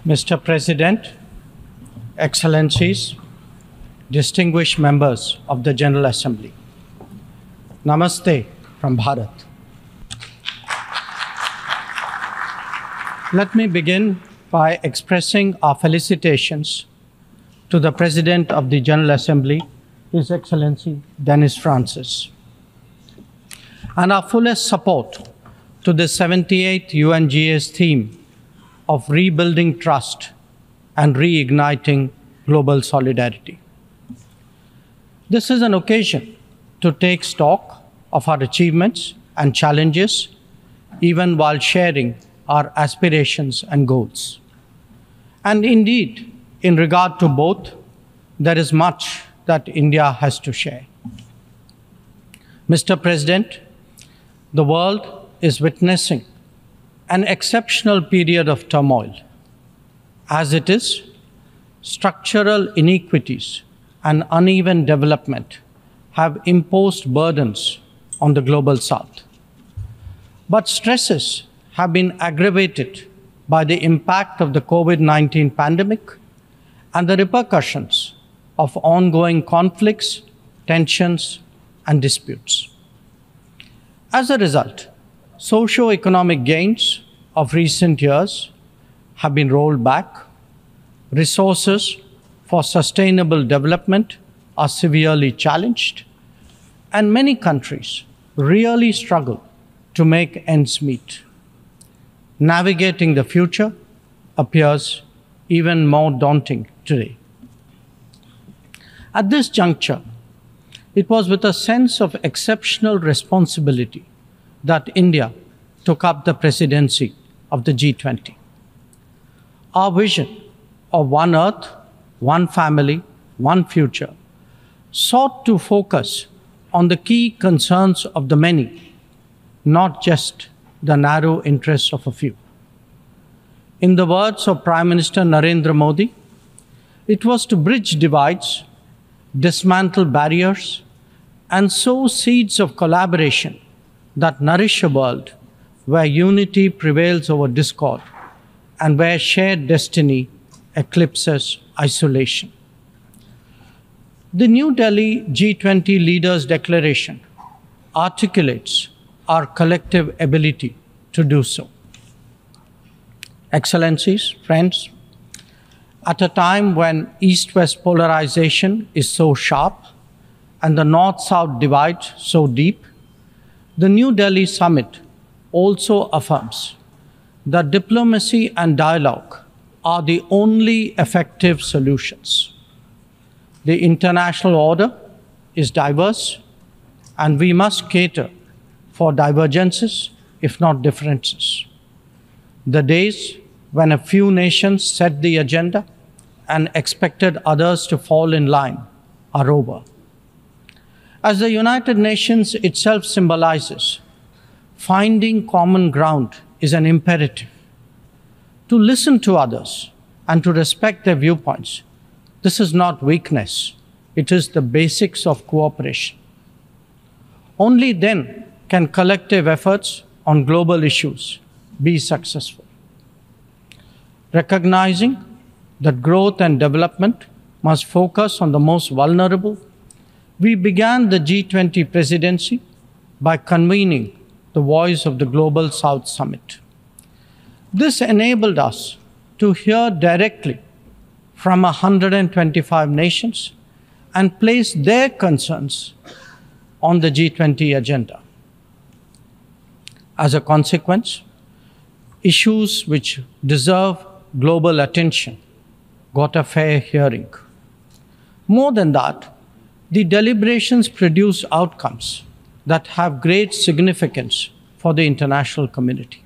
Mr. President, Excellencies, distinguished members of the General Assembly, Namaste from Bharat. Let me begin by expressing our felicitations to the President of the General Assembly, His Excellency Dennis Francis, and our fullest support to the 78th UNGA's theme of rebuilding trust and reigniting global solidarity. This is an occasion to take stock of our achievements and challenges, even while sharing our aspirations and goals. And indeed, in regard to both, there is much that India has to share. Mr. President, the world is witnessing an exceptional period of turmoil. As it is, structural inequities and uneven development have imposed burdens on the global South. But stresses have been aggravated by the impact of the COVID-19 pandemic and the repercussions of ongoing conflicts, tensions, and disputes. As a result, socio-economic gains of recent years have been rolled back. Resources for sustainable development are severely challenged, and many countries really struggle to make ends meet. Navigating the future appears even more daunting today. At this juncture, it was with a sense of exceptional responsibility that India took up the presidency of the G20. Our vision of one Earth, one family, one future sought to focus on the key concerns of the many, not just the narrow interests of a few. In the words of Prime Minister Narendra Modi, it was to bridge divides, dismantle barriers, and sow seeds of collaboration that nourish a world where unity prevails over discord and where shared destiny eclipses isolation. The New Delhi G20 Leaders' Declaration articulates our collective ability to do so. Excellencies, friends, at a time when East-West polarization is so sharp and the North-South divide so deep, the New Delhi Summit also affirms that diplomacy and dialogue are the only effective solutions. The international order is diverse, and we must cater for divergences, if not differences. The days when a few nations set the agenda and expected others to fall in line are over. As the United Nations itself symbolizes, finding common ground is an imperative. To listen to others and to respect their viewpoints, this is not weakness, it is the basics of cooperation. Only then can collective efforts on global issues be successful. Recognizing that growth and development must focus on the most vulnerable, we began the G20 presidency by convening the Voice of the Global South Summit. This enabled us to hear directly from 125 nations and place their concerns on the G20 agenda. As a consequence, issues which deserve global attention got a fair hearing. More than that, the deliberations produced outcomes that have great significance for the international community.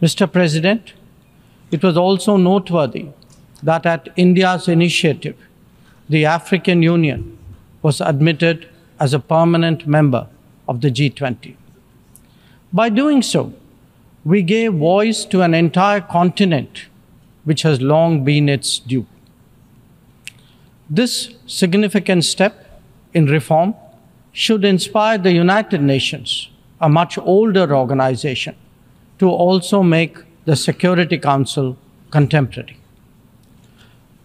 Mr. President, it was also noteworthy that at India's initiative, the African Union was admitted as a permanent member of the G20. By doing so, we gave voice to an entire continent which has long been its due. This significant step in reform should inspire the United Nations, a much older organization, to also make the Security Council contemporary.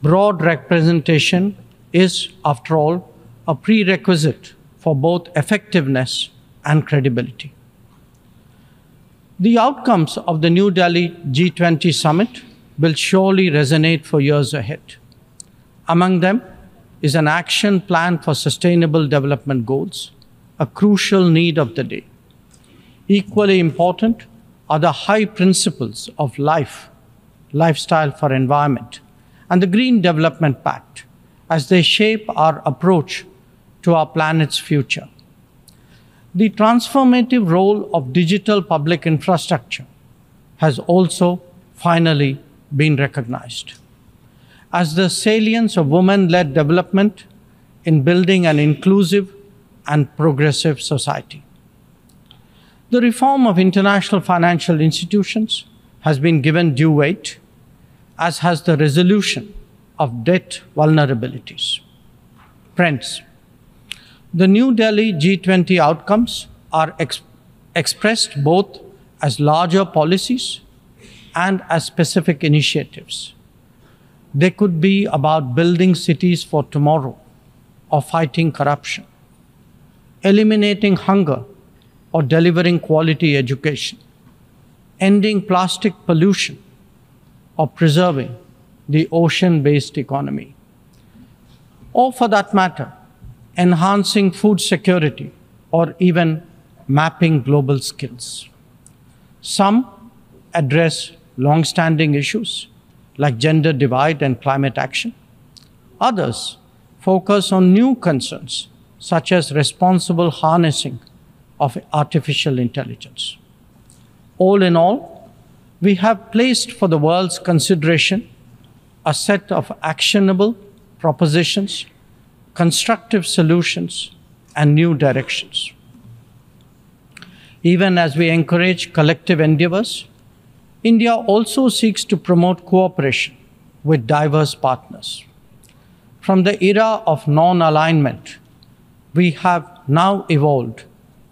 Broad representation is, after all, a prerequisite for both effectiveness and credibility. The outcomes of the New Delhi G20 summit will surely resonate for years ahead. Among them is an action plan for sustainable development goals, a crucial need of the day. Equally important are the high principles of lifestyle for environment, and the Green Development Pact, as they shape our approach to our planet's future. The transformative role of digital public infrastructure has also finally been recognized, as the salience of women-led development in building an inclusive and progressive society. The reform of international financial institutions has been given due weight, as has the resolution of debt vulnerabilities. Friends, the New Delhi G20 outcomes are expressed both as larger policies and as specific initiatives. They could be about building cities for tomorrow, or fighting corruption, eliminating hunger, or delivering quality education, ending plastic pollution, or preserving the ocean-based economy, or for that matter, enhancing food security, or even mapping global skills. Some address long-standing issues like gender divide and climate action. Others focus on new concerns such as responsible harnessing of artificial intelligence. All in all, we have placed for the world's consideration a set of actionable propositions, constructive solutions, and new directions. Even as we encourage collective endeavors, India also seeks to promote cooperation with diverse partners. From the era of non-alignment, we have now evolved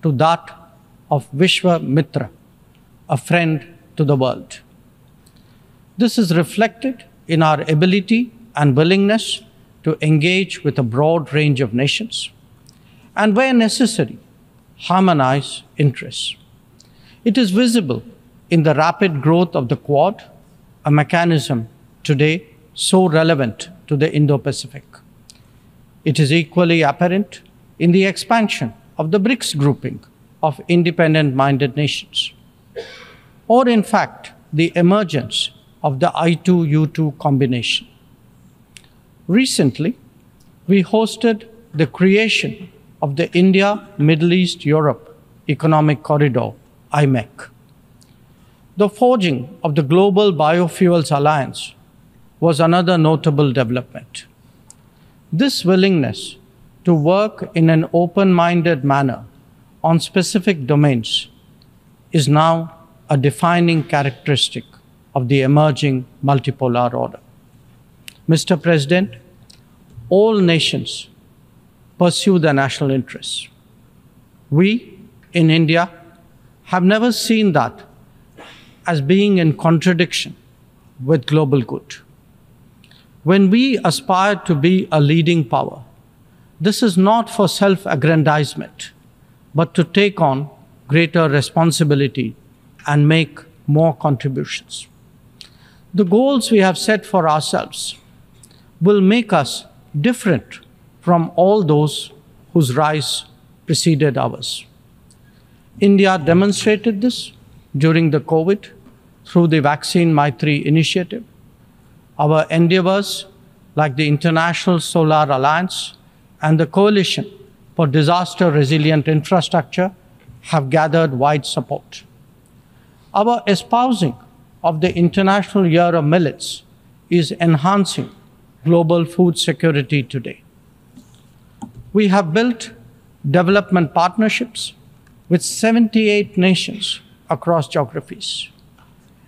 to that of Vishwamitra, a friend to the world. This is reflected in our ability and willingness to engage with a broad range of nations, and where necessary, harmonize interests. It is visible in the rapid growth of the Quad, a mechanism today so relevant to the Indo-Pacific. It is equally apparent in the expansion of the BRICS grouping of independent-minded nations, or in fact, the emergence of the I2U2 combination. Recently, we hosted the creation of the India-Middle East-Europe Economic Corridor, IMEC. The forging of the Global Biofuels Alliance was another notable development. This willingness to work in an open-minded manner on specific domains is now a defining characteristic of the emerging multipolar order. Mr. President, all nations pursue their national interests. We, in India, have never seen that as being in contradiction with global good. When we aspire to be a leading power, this is not for self-aggrandizement, but to take on greater responsibility and make more contributions. The goals we have set for ourselves will make us different from all those whose rise preceded ours. India demonstrated this during the COVID through the Vaccine Maitri initiative. Our endeavors, like the International Solar Alliance and the Coalition for Disaster Resilient Infrastructure, have gathered wide support. Our espousing of the International Year of Millets is enhancing global food security today. We have built development partnerships with 78 nations across geographies.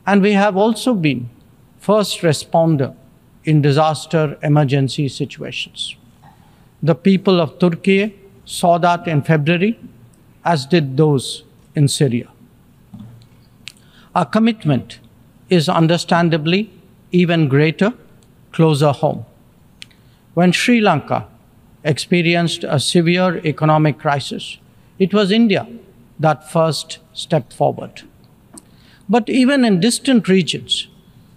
And we have also been first responder in disaster emergency situations. The people of Turkey saw that in February, as did those in Syria. Our commitment is understandably even greater, closer home. When Sri Lanka experienced a severe economic crisis, it was India that first stepped forward. But even in distant regions,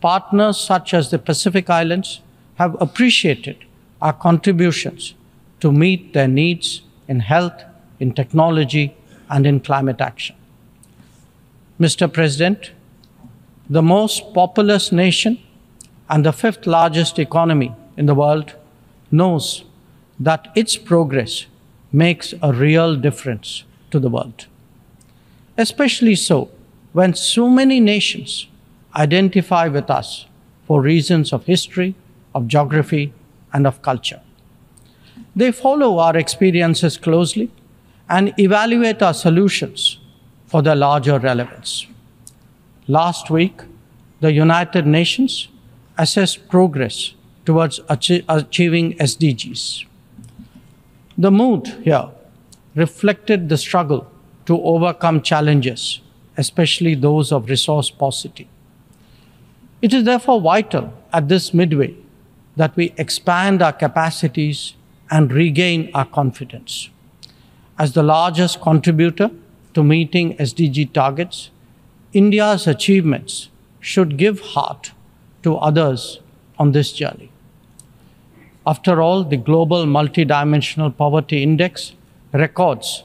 partners such as the Pacific Islands have appreciated our contributions to meet their needs in health, in technology, and in climate action. Mr. President, the most populous nation and the fifth largest economy in the world knows that its progress makes a real difference to the world. Especially so when so many nations identify with us for reasons of history, of geography, and of culture. They follow our experiences closely and evaluate our solutions for their larger relevance. Last week, the United Nations assessed progress towards achieving SDGs. The mood here reflected the struggle to overcome challenges, especially those of resource paucity. It is therefore vital at this midway that we expand our capacities and regain our confidence. As the largest contributor to meeting SDG targets, India's achievements should give heart to others on this journey. After all, the Global Multidimensional Poverty Index records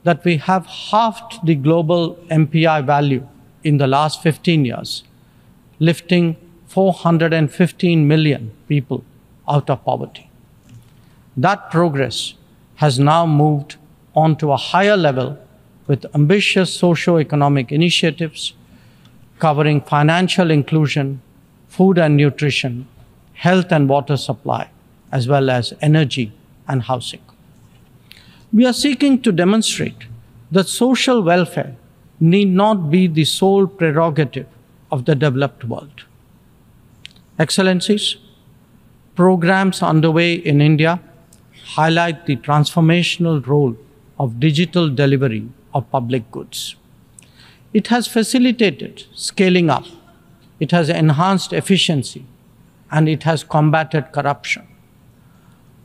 that we have halved the global MPI value in the last 15 years, lifting 415 million people out of poverty. That progress has now moved on to a higher level with ambitious socio-economic initiatives covering financial inclusion, food and nutrition, health and water supply, as well as energy and housing. We are seeking to demonstrate that social welfare need not be the sole prerogative of the developed world. Excellencies, programs underway in India highlight the transformational role of digital delivery of public goods. It has facilitated scaling up, it has enhanced efficiency, and it has combated corruption.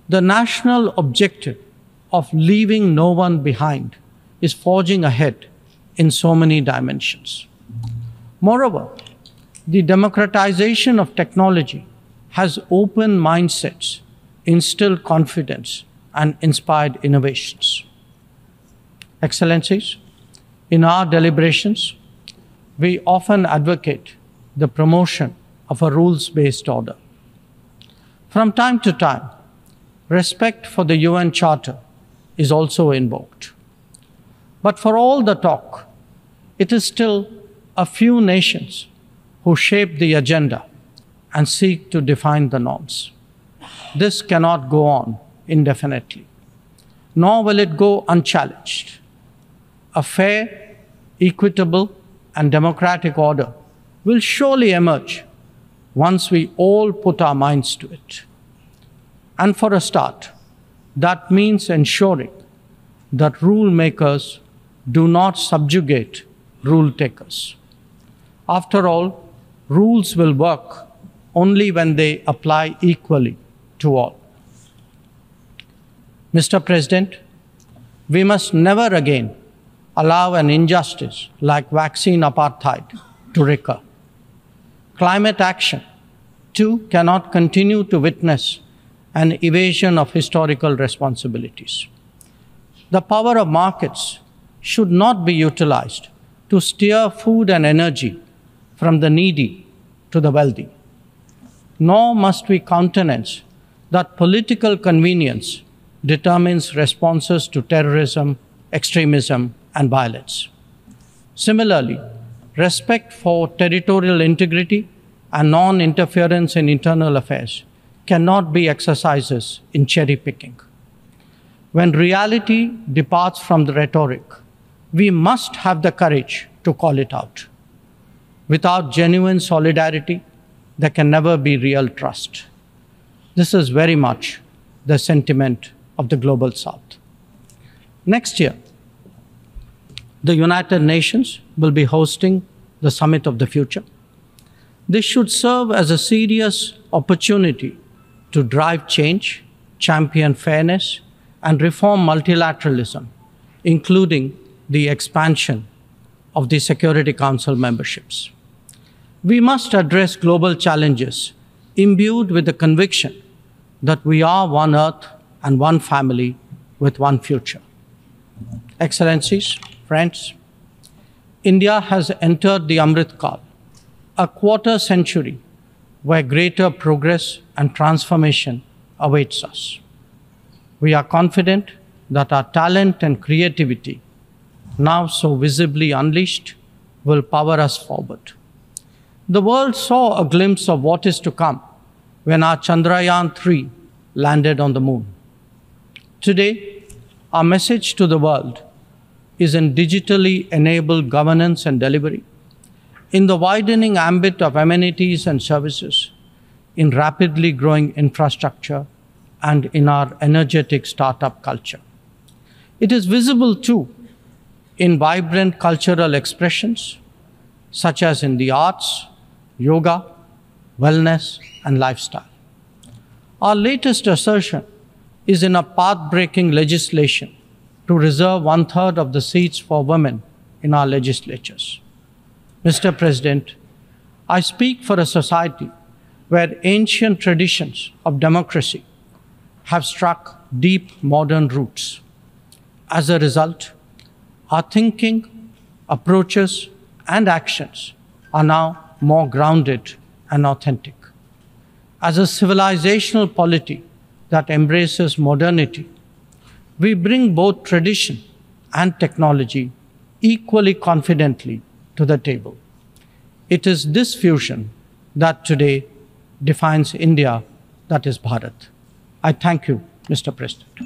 The national objective of leaving no one behind is forging ahead in so many dimensions. Moreover, the democratization of technology has opened mindsets, instilled confidence, and inspired innovations. Excellencies, in our deliberations, we often advocate the promotion of a rules-based order. From time to time, respect for the UN Charter is also invoked. But for all the talk, it is still a few nations who shape the agenda and seek to define the norms. This cannot go on indefinitely, nor will it go unchallenged. A fair, equitable, and democratic order will surely emerge once we all put our minds to it. And for a start, that means ensuring that rule makers do not subjugate rule takers. After all, rules will work only when they apply equally to all. Mr. President, we must never again allow an injustice like vaccine apartheid to recur. Climate action, too, cannot continue to witness an evasion of historical responsibilities. The power of markets should not be utilized to steer food and energy from the needy to the wealthy. Nor must we countenance that political convenience determines responses to terrorism, extremism, and violence. Similarly, respect for territorial integrity and non-interference in internal affairs cannot be exercises in cherry-picking. When reality departs from the rhetoric, we must have the courage to call it out. Without genuine solidarity, there can never be real trust. This is very much the sentiment of the Global South. Next year, the United Nations will be hosting the Summit of the Future. This should serve as a serious opportunity to drive change, champion fairness, and reform multilateralism, including the expansion of the Security Council memberships. We must address global challenges imbued with the conviction that we are one Earth and one family with one future. Excellencies, friends, India has entered the Amrit Kal, a quarter century where greater progress and transformation awaits us. We are confident that our talent and creativity, now so visibly unleashed, will power us forward. The world saw a glimpse of what is to come when our Chandrayaan-3 landed on the moon. Today, our message to the world is in digitally enabled governance and delivery, in the widening ambit of amenities and services, in rapidly growing infrastructure, and in our energetic startup culture. It is visible too in vibrant cultural expressions, such as in the arts, yoga, wellness, and lifestyle. Our latest assertion is in a path-breaking legislation to reserve 1/3 of the seats for women in our legislatures. Mr. President, I speak for a society where ancient traditions of democracy have struck deep modern roots. As a result, our thinking, approaches, and actions are now more grounded and authentic. As a civilizational polity that embraces modernity, we bring both tradition and technology equally confidently to the table. It is this fusion that today defines India, that is Bharat. I thank you, Mr. President.